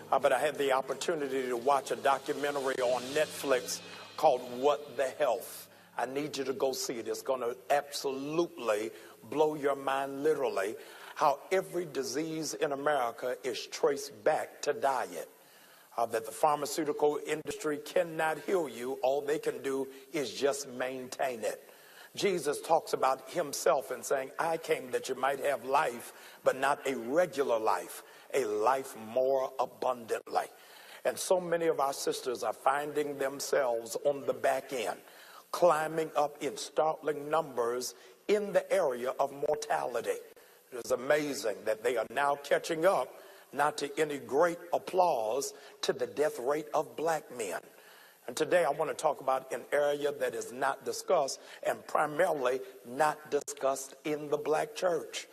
but I had the opportunity to watch a documentary on Netflix called What the Health. I need you to go see it. It's going to absolutely blow your mind, literally, how every disease in America is traced back to diet. That the pharmaceutical industry cannot heal you. All they can do is just maintain it. Jesus talks about himself and saying, I came that you might have life, but not a regular life, a life more abundantly. And so many of our sisters are finding themselves on the back end, climbing up in startling numbers in the area of mortality. It is amazing that they are now catching up, not to any great applause, to the death rate of black men. And today I want to talk about an area that is not discussed, and primarily not discussed in the black church.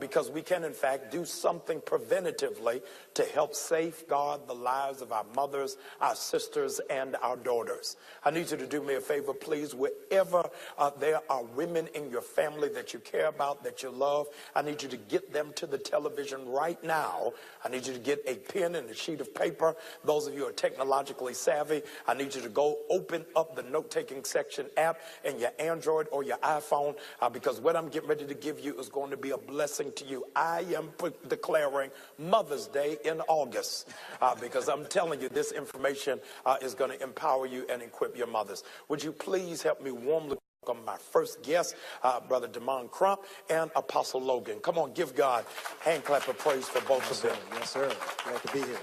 Because we can, in fact, do something preventatively to help safeguard the lives of our mothers, our sisters, and our daughters. I need you to do me a favor, please. Wherever there are women in your family that you care about, that you love, I need you to get them to the television right now. I need you to get a pen and a sheet of paper. Those of you who are technologically savvy, I need you to go open up the note-taking section app in your Android or your iPhone, because what I'm getting ready to give you is going to be a blessing to you. I am declaring Mother's Day in August, because I'm telling you this information is going to empower you and equip your mothers. Would you please help me warmly welcome my first guest, Brother Jamal Crump and Apostle Logan. Come on, give God hand clap of praise for both of them. Yes, sir. Glad to be here.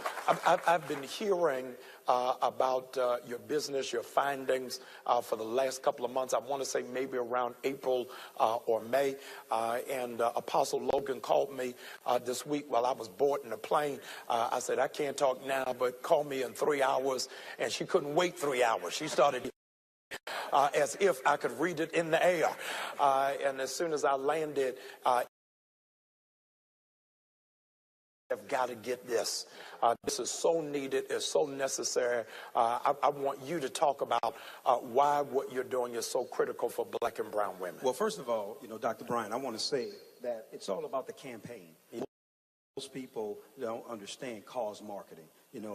I've been hearing about your business, your findings for the last couple of months. I want to say maybe around April or May. And Apostle Logan called me this week while I was boarding a plane. I said, I can't talk now, but call me in 3 hours. And she couldn't wait 3 hours. She started as if I could read it in the air. And as soon as I landed, have got to get this. This is so needed. It's so necessary. I want you to talk about why what you're doing is so critical for black and brown women. Well, first of all, Dr. Bryant, I want to say that it's all about the campaign. Most people don't understand cause marketing.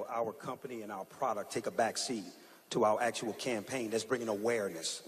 Our company and our product take a back seat to our actual campaign that's bringing awareness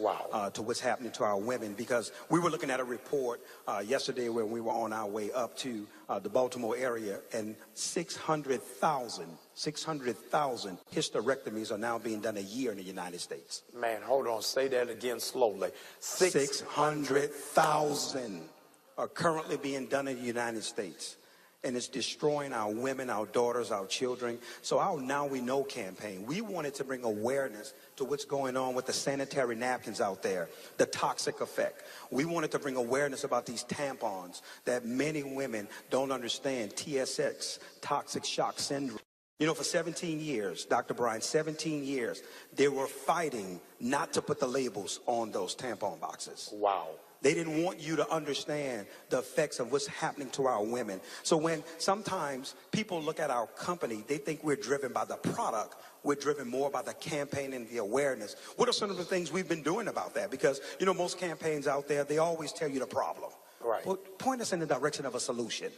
to what's happening to our women, because we were looking at a report yesterday when we were on our way up to the Baltimore area, and 600,000 hysterectomies are now being done a year in the United States. Man, hold on, say that again slowly. 600,000 are currently being done in the United States. And it's destroying our women, our daughters, our children. So our Now We Know campaign, we wanted to bring awareness to what's going on with the sanitary napkins out there, the toxic effect. We wanted to bring awareness about these tampons that many women don't understand, TSX, toxic shock syndrome. For 17 years, Dr. Bryant, 17 years, they were fighting not to put the labels on those tampon boxes. Wow. They didn't want you to understand the effects of what's happening to our women. So when sometimes people look at our company, they think we're driven by the product. We're driven more by the campaign and the awareness. What are some of the things we've been doing about that? Because, most campaigns out there, they always tell you the problem. Right. Well, point us in the direction of a solution.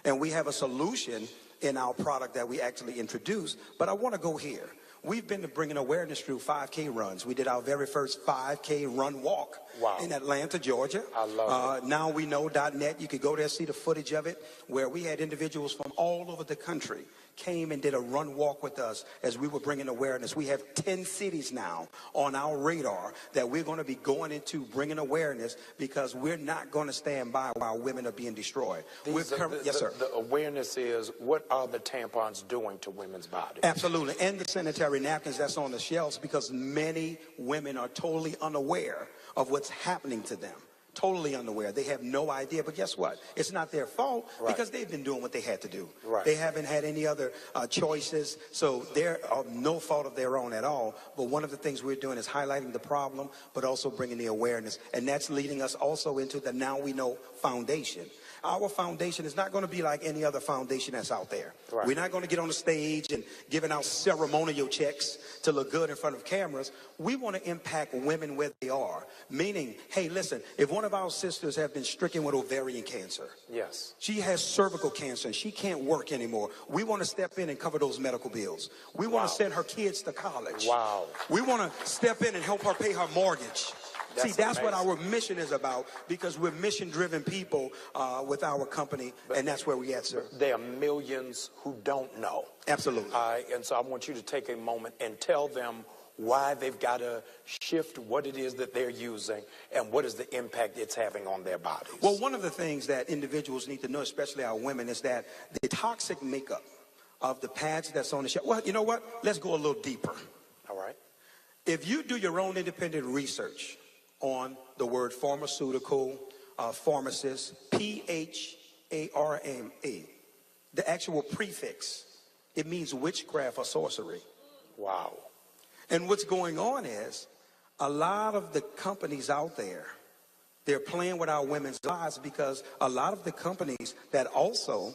And we have a solution in our product that we actually introduced. But I want to go here. We've been bringing awareness through 5K runs. We did our very first 5K run walk in Atlanta, Georgia. I love it. NowWeKnow.net. You could go there, see the footage of it, where we had individuals from all over the country came and did a run walk with us as we were bringing awareness. We have 10 cities now on our radar that we're going to be going into bringing awareness, because we're not going to stand by while women are being destroyed. Yes, sir. The awareness is, what are the tampons doing to women's bodies? Absolutely. And the sanitary napkins that's on the shelves, because many women are totally unaware of what's happening to them. Totally unaware. They have no idea. But guess what? It's not their fault, because they've been doing what they had to do. Right. They haven't had any other choices. So they're no fault of their own at all. But one of the things we're doing is highlighting the problem, but also bringing the awareness. And that's leading us also into the Now We Know Foundation. Our foundation is not going to be like any other foundation that's out there. Right. We're not going to get on the stage and giving out ceremonial checks to look good in front of cameras. We want to impact women where they are. Meaning, hey, listen, if one of our sisters have been stricken with ovarian cancer, Yes. she has cervical cancer and she can't work anymore, we want to step in and cover those medical bills. We want to send her kids to college. Wow. We want to step in and help her pay her mortgage. That's what amazing. our mission is about, because we're mission-driven people with our company, and that's where we at, sir. There are millions who don't know. Absolutely. And so I want you to take a moment and tell them why they've got to shift what it is that they're using and what is the impact it's having on their bodies. Well, one of the things that individuals need to know, especially our women, is that the toxic makeup of the pads that's on the shelf. Well, you know what? Let's go a little deeper. All right. If you do your own independent research on the word pharmaceutical, pharmacist, P-H-A-R-M-A, the actual prefix, it means witchcraft or sorcery. Wow. And what's going on is a lot of the companies out there, they're playing with our women's lives, because a lot of the companies that also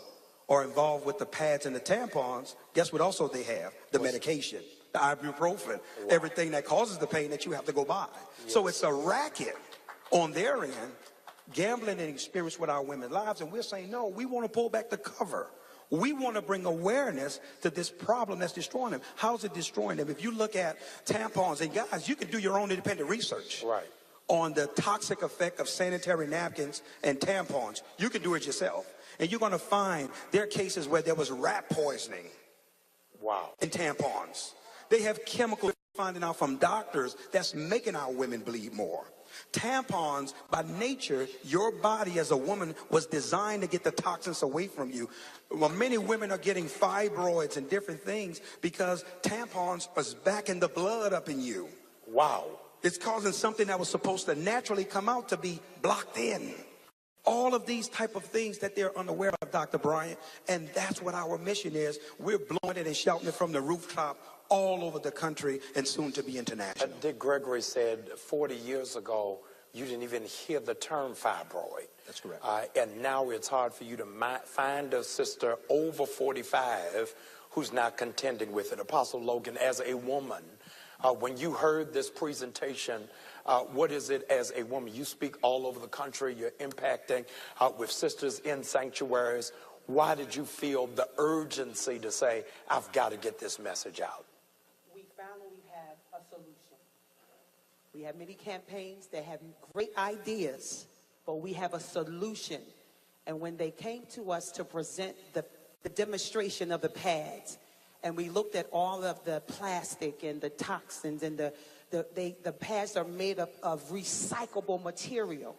are involved with the pads and the tampons, guess what also they have? The medication, the ibuprofen, everything that causes the pain that you have to go buy. Yes. So it's a racket on their end, gambling and experience with our women's lives. And we're saying, no, we want to pull back the cover. We want to bring awareness to this problem that's destroying them. How's it destroying them? If you look at tampons, and guys, you can do your own independent research on the toxic effect of sanitary napkins and tampons. You can do it yourself. And you're going to find there are cases where there was rat poisoning in tampons. They have chemicals finding out from doctors that's making our women bleed more. Tampons, by nature, your body as a woman was designed to get the toxins away from you. Well, many women are getting fibroids and different things because tampons are backing the blood up in you. Wow. It's causing something that was supposed to naturally come out to be blocked in. All of these type of things that they're unaware of, Dr. Bryant, and that's what our mission is. We're blowing it and shouting it from the rooftop all over the country and soon to be international. Dick Gregory said 40 years ago, you didn't even hear the term fibroid. That's correct. And now it's hard for you to find a sister over 45 who's not contending with it. Apostle Logan, as a woman, when you heard this presentation, what is it as a woman? You speak all over the country. You're impacting with sisters in sanctuaries. Why did you feel the urgency to say, I've got to get this message out? We finally have a solution. We have many campaigns that have great ideas, but we have a solution. And when they came to us to present the demonstration of the pads, and we looked at all of the plastic and the toxins, and the pads are made up of recyclable material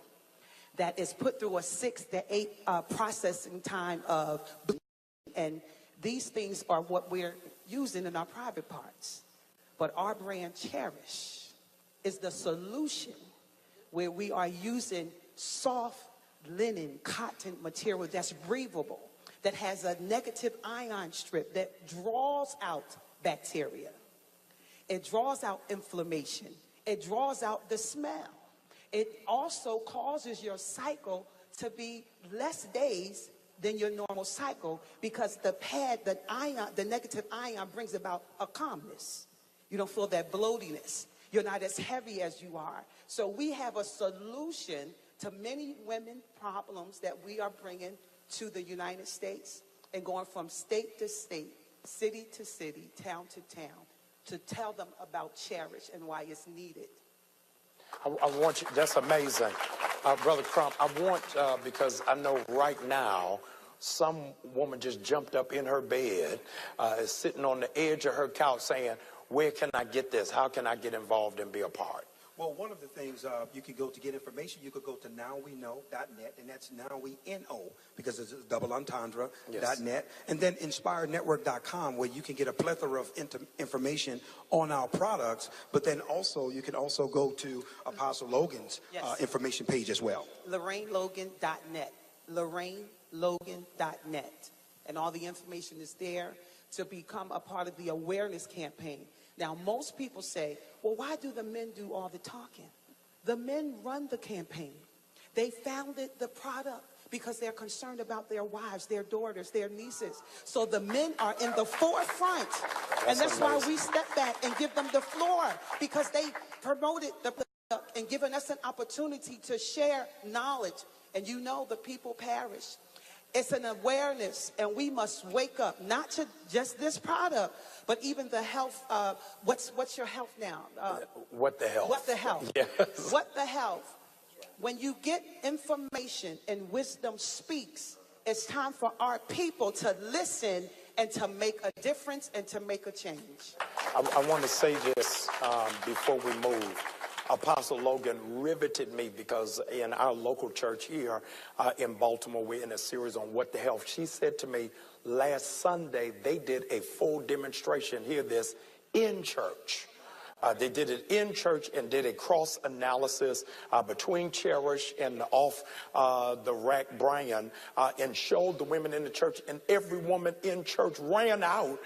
that is put through a 6 to 8 processing time of bleaching. And these things are what we're using in our private parts. But our brand Cherish is the solution, where we are using soft linen cotton material that's breathable, that has a negative ion strip that draws out bacteria. It draws out inflammation. It draws out the smell. It also causes your cycle to be less days than your normal cycle, because the pad, the negative ion brings about a calmness. You don't feel that bloatiness. You're not as heavy as you are. So we have a solution to many women problems that we are bringing to the United States, and going from state to state, city to city, town to town, to tell them about Cherish and why it's needed. I want you, that's amazing. Brother Crump, I want, because I know right now, some woman just jumped up in her bed, is sitting on the edge of her couch saying, where can I get this? How can I get involved and be a part? Well, one of the things you could go to get information, you could go to nowweknow.net, and that's nowweknow, because it's a double entendre, .net, and then inspirenetwork.com, where you can get a plethora of information on our products, but then also you can also go to Apostle Logan's information page as well. LorraineLogan.net, LorraineLogan.net, and all the information is there to become a part of the awareness campaign. Now, most people say, well, why do the men do all the talking? The men run the campaign. They founded the product because they're concerned about their wives, their daughters, their nieces. So the men are in the forefront. And that's why we step back and give them the floor, because they promoted the and given us an opportunity to share knowledge. And you know, the people perish. It's an awareness, and we must wake up, not to just this product, but even the health. What's your health now? What the health? What the health? Yes. What the health? When you get information and wisdom speaks, it's time for our people to listen and to make a difference and to make a change. I want to say this before we move. Apostle Logan riveted me, because in our local church here in Baltimore, we're in a series on what the health. She said to me last Sunday, they did a full demonstration, hear this, in church. They did it in church and did a cross analysis between Cherish and off the rack Bryant, and showed the women in the church, and every woman in church ran out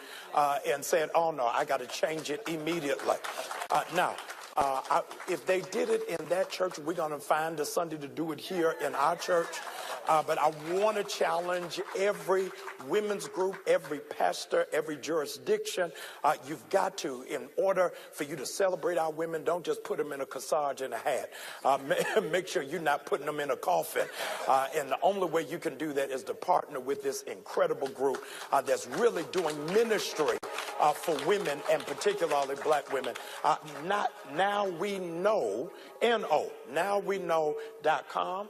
and said, oh no, I got to change it immediately. Now, if they did it in that church, we're going to find a Sunday to do it here in our church. But I want to challenge every women's group, every pastor, every jurisdiction. You've got to, in order for you to celebrate our women, don't just put them in a corsage and a hat. Make sure you're not putting them in a coffin. And the only way you can do that is to partner with this incredible group that's really doing ministry for women, and particularly black women. Now we know, nowweknow.com,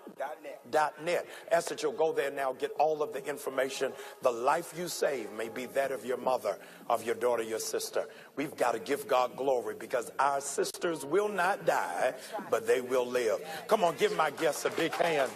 .net. Ask that you'll go there now, get all of the information. The life you save may be that of your mother, of your daughter, your sister. We've got to give God glory, because our sisters will not die, but they will live. Come on, give my guests a big hand.